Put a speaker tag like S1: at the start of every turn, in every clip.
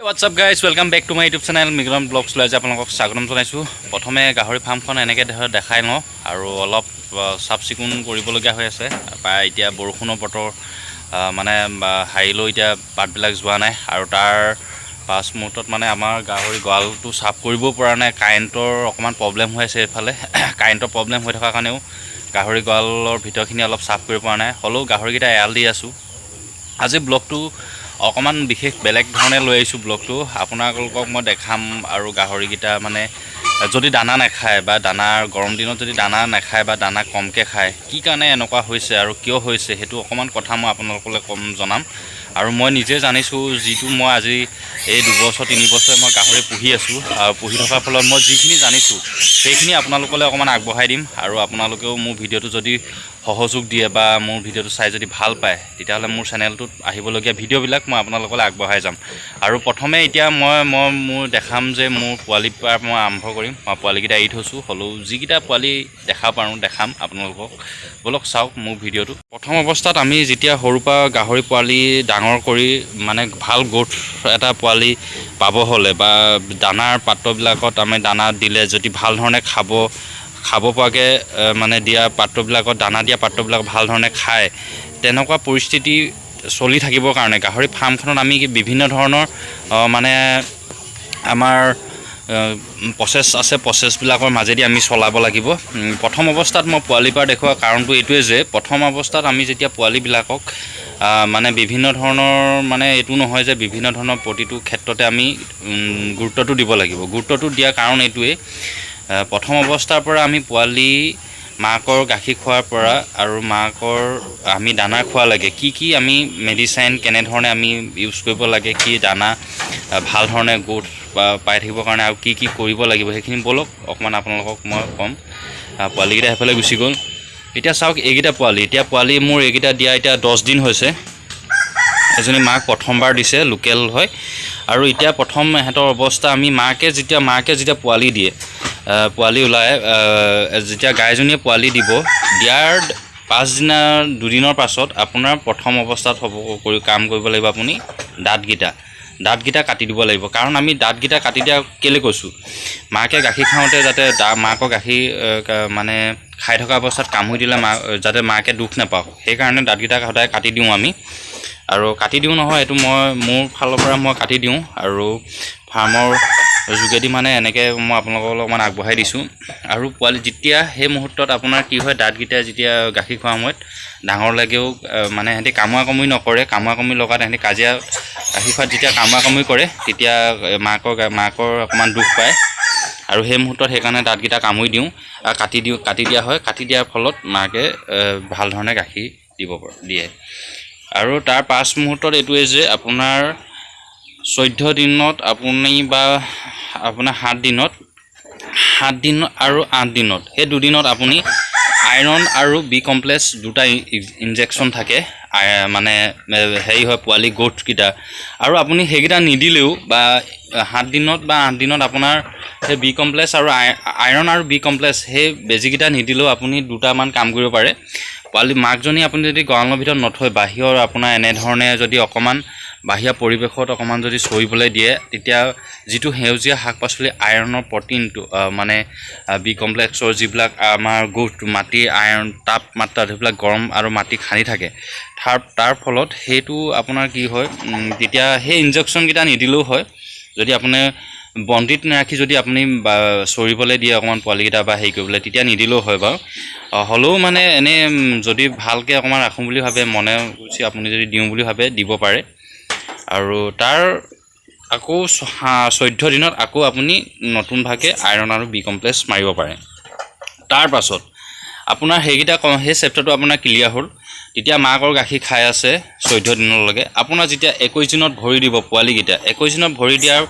S1: What's up guys, welcome back to my YouTube channel MriganayanVlogs লৈ আজি আপোনালোকক স্বাগতম জনাইছো। প্ৰথমে গাহৰি ফাৰ্মখন এনেকৈ দেখাই লওঁ আৰু অলপ সাফ চিকুণ কৰিবলগীয়া হৈ আছে। এতিয়া বৰষুণৰ বতৰ মানে হাৰিলৈ এতিয়া পাতবিলাক যোৱা নাই আৰু তাৰ পাঁচ মুহূৰ্তত মানে আমাৰ গাহৰি গঁৰালটো সাফ কৰিব পৰা নাই। কাৰেণ্টৰ অকমান প্ৰব্লেম হৈ আছে। এফালে কাৰেণ্টৰ প্ৰব্লেম হৈ থকা কাৰণেও গাহৰি গঁৰালৰ ভিতৰখিনি অলপ সাফ কৰিব পৰা নাই। হলেও গাহৰিকেইটা এৰাল দি আছো। আজি ব্লগটো অকমান বিশেষ বেলেগ ধৰণে লৈ আহিছো। ব্লগটো আপোনালোকক মই দেখাম আৰু গাহৰিকেইটা মানে যদি দানা নাখায় বা দানাৰ গৰম দিনত যদি দানা নাখায় বা দানা কমকৈ খায় কি কাৰণে এনেকুৱা হৈছে আৰু কিয় হৈছে সেইটো অকমান কথা মই আপোনালোকলৈ জনাম। আৰু মই নিজে জানিছো যিটো মই আজি এই 2 বছৰ 3 বছৰ মই গাহৰি পুহি আছো আৰু পুহি থকাৰ ফলত মই যিখিনি জানিছো সেইখিনি আপোনালোকলৈ অকমান আগবঢ়াই দিম। আৰু আপোনালোকেও মোৰ ভিডিঅ'টো যদি সহযোগ দিয়ে বা মোৰ ভিডিঅ'টো চাই যদি ভাল পায় তেতিয়াহ'লে মোৰ চেনেলটোত আহিবলগীয়া ভিডিঅ'বিলাক মই আপোনালোকলৈ আগবঢ়াই যাম। আৰু প্ৰথমে এতিয়া মই দেখাম যে মোৰ পোৱালিৰ পৰা মই আৰম্ভ কৰিম। মই পোৱালিকেইটা এৰি থৈছোঁ, হ'লেও যিকেইটা পোৱালি দেখা পাৰোঁ দেখাম আপোনালোকক। বলক চাওক মোৰ ভিডিঅ'টো। প্ৰথম অৱস্থাত আমি যেতিয়া সৰুৰ পৰা গাহৰি পোৱালি ডাঙৰ কৰি মানে ভাল গ্ৰোথ এটা পোৱালি পাব হ'লে বা দানাৰ পাত্ৰবিলাকত আমি দানা দিলে যদি ভাল ধৰণে খাব পৰাকৈ মানে দিয়া পাত্ৰবিলাকত দানা দিয়া পাত্ৰবিলাক ভাল ধৰণে খায়, তেনেকুৱা পৰিস্থিতি চলি থাকিবৰ কাৰণে গাহৰি ফাৰ্মখনত আমি বিভিন্ন ধৰণৰ মানে আমাৰ প্ৰচেছ আছে। প্ৰচেছবিলাকৰ মাজেদি আমি চলাব লাগিব। প্ৰথম অৱস্থাত মই পোৱালিৰ পৰা দেখুওৱা কাৰণটো এইটোৱে যে প্ৰথম অৱস্থাত আমি যেতিয়া পোৱালিবিলাকক মানে বিভিন্ন ধৰণৰ মানে এইটো নহয় যে বিভিন্ন ধৰণৰ প্ৰতিটো ক্ষেত্ৰতে আমি গুৰুত্বটো দিব লাগিব। গুৰুত্বটো দিয়াৰ কাৰণ এইটোৱে, প্ৰথম অৱস্থাৰ পৰা আমি পোৱালি মাকৰ গাখীৰ খোৱাৰ পৰা আৰু মাকৰ আমি দানা খোৱা লাগে, কি আমি মেডিচাইন কেনেধৰণে আমি ইউজ কৰিব লাগে, কি দানা ভাল ধৰণে গ্ৰোথ পাই থাকিবৰ কাৰণে আৰু কি কৰিব লাগিব সেইখিনি বলক অকণমান আপোনালোকক মই ক'ম। পোৱালিকেইটা সেইফালে গুচি গ'ল। এতিয়া চাওক এইকেইটা পোৱালি, এতিয়া পোৱালি মোৰ এইকেইটা দিয়া এতিয়া 10 দিন হৈছে। এজনী মাক প্ৰথমবাৰ দিছে, লোকেল হয়। আৰু এতিয়া প্ৰথম এহেঁতৰ অৱস্থা আমি মাকে যেতিয়া পোৱালি দিয়ে, পোৱালি ওলায়, যেতিয়া গাইজনীয়ে পোৱালি দিয়াৰ 5 দিনা 2 দিনৰ পাছত আপোনাৰ প্ৰথম অৱস্থাত কাম কৰিব লাগিব। আপুনি দাঁতকেইটা কাটি দিব লাগিব। কাৰণ আমি দাঁতকেইটা কাটি দিয়া কেলৈ কৈছোঁ, মাকে গাখীৰ খাওঁতে যাতে মাকৰ গাখীৰ মানে খাই থকা অৱস্থাত কামুৰি দিলে যাতে মাকে দুখ নাপাওক, সেইকাৰণে দাঁতকেইটা সদায় কাটি দিওঁ আমি। আৰু কাটি দিওঁ নহয়, এইটো মোৰ ফালৰ পৰা মই কাটি দিওঁ আৰু ফাৰ্মৰ যোগেদি মানে এনেকৈ মই আপোনালোকক অলপমান আগবঢ়াই দিছোঁ। আৰু পোৱালি যেতিয়া সেই মুহূৰ্তত আপোনাৰ কি হয়, দাঁতকেইটা যেতিয়া গাখীৰ খোৱাৰ সময়ত ডাঙৰ লাগেও মানে সিহঁতি কামুৰা কামুৰি নকৰে। কামুৰা কামুৰি লগাত সিহঁতি গাখীৰ খোৱাত যেতিয়া কামুৰা কামুৰি কৰে তেতিয়া মাকৰ অকণমান দুখ পায়। আৰু সেই মুহূৰ্তত সেইকাৰণে দাঁতকেইটা কামুৰি দিওঁ, কাটি দিয়া হয়। কাটি দিয়াৰ ফলত মাকে ভাল ধৰণে গাখীৰ দিয়ে। আৰু তাৰ 5 মুহূৰ্তত এইটোৱে যে আপোনাৰ 14 দিনত আপুনি বা আপোনাৰ 7 দিনত আৰু 8 দিনত, সেই 2 দিনত আপুনি আইৰণ আৰু বি কমপ্লেক্স দুটা ইনজেকশ্যন থাকে, মানে হেৰি হয় পোৱালি গ্ৰোথকেইটা। আৰু আপুনি সেইকেইটা নিদিলেও বা 7 দিনত বা 8 দিনত আপোনাৰ সেই বি কমপ্লেক্স আৰু আইৰণ আৰু বি কমপ্লেক্স সেই বেজীকেইটা নিদিলেও আপুনি 2টামান কাম কৰিব পাৰে। পোৱালি মাকজনী আপুনি যদি গঁৰালৰ ভিতৰত নথৈ বাহিৰৰ আপোনাৰ এনেধৰণে যদি অকণমান বাহিৰা পৰিৱেশত অকণমান যদি চৰিবলৈ দিয়ে, তেতিয়া যিটো সেউজীয়া শাক পাচলি আইৰণৰ প্ৰটিনটো মানে বি কমপ্লেক্সৰ যিবিলাক আমাৰ গ্ৰোথ মাটিৰ আইৰণ তাপমাত্ৰা সেইবিলাক গৰম আৰু মাটি খান্দি থাকে, তাৰ ফলত সেইটো আপোনাৰ কি হয়, তেতিয়া সেই ইনজেকশ্যনকেইটা নিদিলেও হয়। যদি আপুনি বন্দিত নাৰাখি যদি আপুনি চৰিবলৈ দিয়ে অকণমান পোৱালিকেইটা বা হেৰি কৰিবলৈ, তেতিয়া নিদিলেও হয় বাৰু। হ'লেও মানে এনেই যদি ভালকৈ অকণমান ৰাখোঁ বুলি ভাবে, মনে খুচি আপুনি যদি দিওঁ বুলি ভাবে দিব পাৰে। আৰু তাৰ আকৌ 14 দিনত আকৌ আপুনি নতুনভাৱে আইৰণ আৰু বি কমপ্লেক্স মাৰিব পাৰে। তাৰ পাছত আপোনাৰ সেই চেপ্টাৰটো আপোনাৰ ক্লিয়াৰ হ'ল। তেতিয়া মাকৰ গাখীৰ খাই আছে 14 দিনলৈকে। আপোনাৰ যেতিয়া 21 দিনত ভৰি দিব পোৱালিকেইটা, 21 দিনত ভৰি দিয়াৰ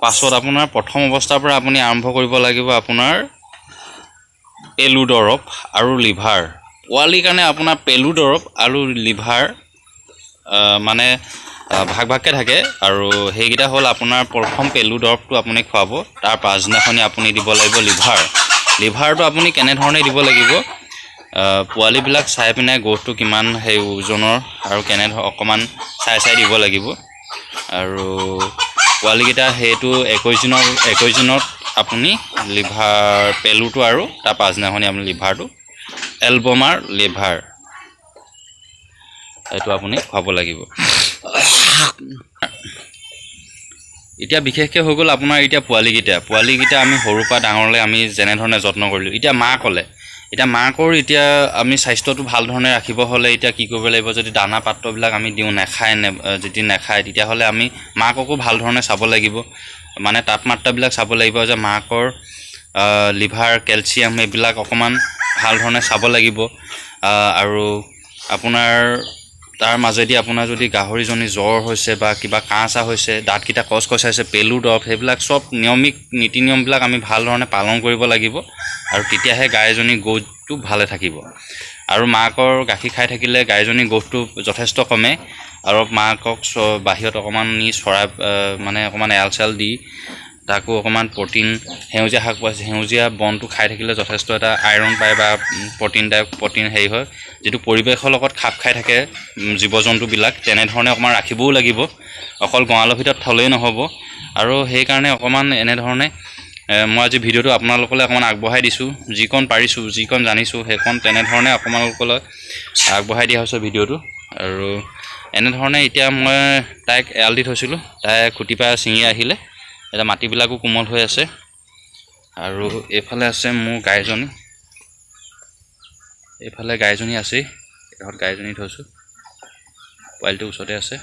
S1: পাছত আপোনাৰ প্ৰথম অৱস্থাৰ পৰা আপুনি আৰম্ভ কৰিব লাগিব আপোনাৰ পেলু দৰৱ আৰু লিভাৰ। পোৱালিৰ কাৰণে আপোনাৰ পেলু দৰৱ আৰু লিভাৰ মানে ভাগকৈ থাকে। আৰু সেইকেইটা হ'ল আপোনাৰ প্ৰথম পেলু দৰৱটো আপুনি খুৱাব, তাৰ পাছদিনাখনি আপুনি দিব লাগিব লিভাৰটো আপুনি কেনেধৰণে দিব লাগিব, পোৱালিবিলাক চাই পিনে গ্ৰোথটো কিমান সেই ওজনৰ আৰু অকণমান চাই দিব লাগিব। আৰু পোৱালিকেইটা সেইটো 21 দিনত আপুনি লিভাৰ পেলুটো আৰু তাৰ পাছদিনাখনি আপুনি লিভাৰটো এলবমাৰ লিভাৰ এইটো আপুনি খুৱাব লাগিব। এতিয়া বিশেষকৈ হৈ গ'ল আপোনাৰ এতিয়া পোৱালিকেইটা আমি সৰুৰ পৰা ডাঙৰলৈ আমি যেনেধৰণে যত্ন কৰিলোঁ। এতিয়া মাকৰ এতিয়া আমি স্বাস্থ্যটো ভাল ধৰণে ৰাখিব হ'লে এতিয়া কি কৰিব লাগিব, যদি দানা পাত্ৰবিলাক আমি দিওঁ যদি নাখায় তেতিয়াহ'লে আমি মাককো ভাল ধৰণে চাব লাগিব। মানে তাপমাত্ৰাবিলাক চাব লাগিব যে মাকৰ লিভাৰ কেলছিয়াম এইবিলাক অকণমান ভাল ধৰণে চাব লাগিব। আৰু আপোনাৰ তাৰ মাজেদি আপোনাৰ যদি গাহৰিজনী জ্বৰ হৈছে বা কিবা কাহ চাহ হৈছে, দাঁতকেইটা কচকচাইছে, পেলু দৰৱ, সেইবিলাক চব নীতি নিয়মবিলাক আমি ভাল ধৰণে পালন কৰিব লাগিব। আৰু তেতিয়াহে গাইজনী গ্ৰ'থটো ভালে থাকিব। আৰু মাকৰ গাখীৰ খাই থাকিলে গাইজনীৰ গ্ৰ'থটো যথেষ্ট কমে। আৰু মাকক বাহিৰত অকণমান মানে অকণমান এৰাল চেৰাল দি তাকো অকণমান সেউজীয়া শাক পাচলি, সেউজীয়া বনটো খাই থাকিলে যথেষ্ট এটা আইৰণ পায় বা প্ৰ'টিন হেৰি হয়, যিটো পৰিৱেশৰ লগত খাপ খাই থাকে জীৱ জন্তুবিলাক। তেনেধৰণে অকণমান ৰাখিবও লাগিব, অকল গঁৰালৰ ভিতৰত থ'লেই নহ'ব। আৰু সেইকাৰণে অকণমান এনেধৰণে মই আজি ভিডিঅ'টো আপোনালোকলৈ অকণমান আগবঢ়াই দিছোঁ। যিকণ পাৰিছোঁ, যিকণ জানিছোঁ সেইকণ তেনেধৰণে আপোনালোকলৈ আগবঢ়াই দিয়া হৈছে ভিডিঅ'টো। আৰু এনেধৰণে এতিয়া মই তাইক এৰাল দি থৈছিলোঁ, তাই খুটি পৰা ছিঙি আহিলে। এতিয়া মাটিবিলাকো কোমল হৈ আছে। আৰু এইফালে আছে মোৰ গাইজনী, এইফালে গাইজনী আছেই, এডোখৰত গাইজনী থৈছোঁ, পোৱালিটোৰ ওচৰতে আছে।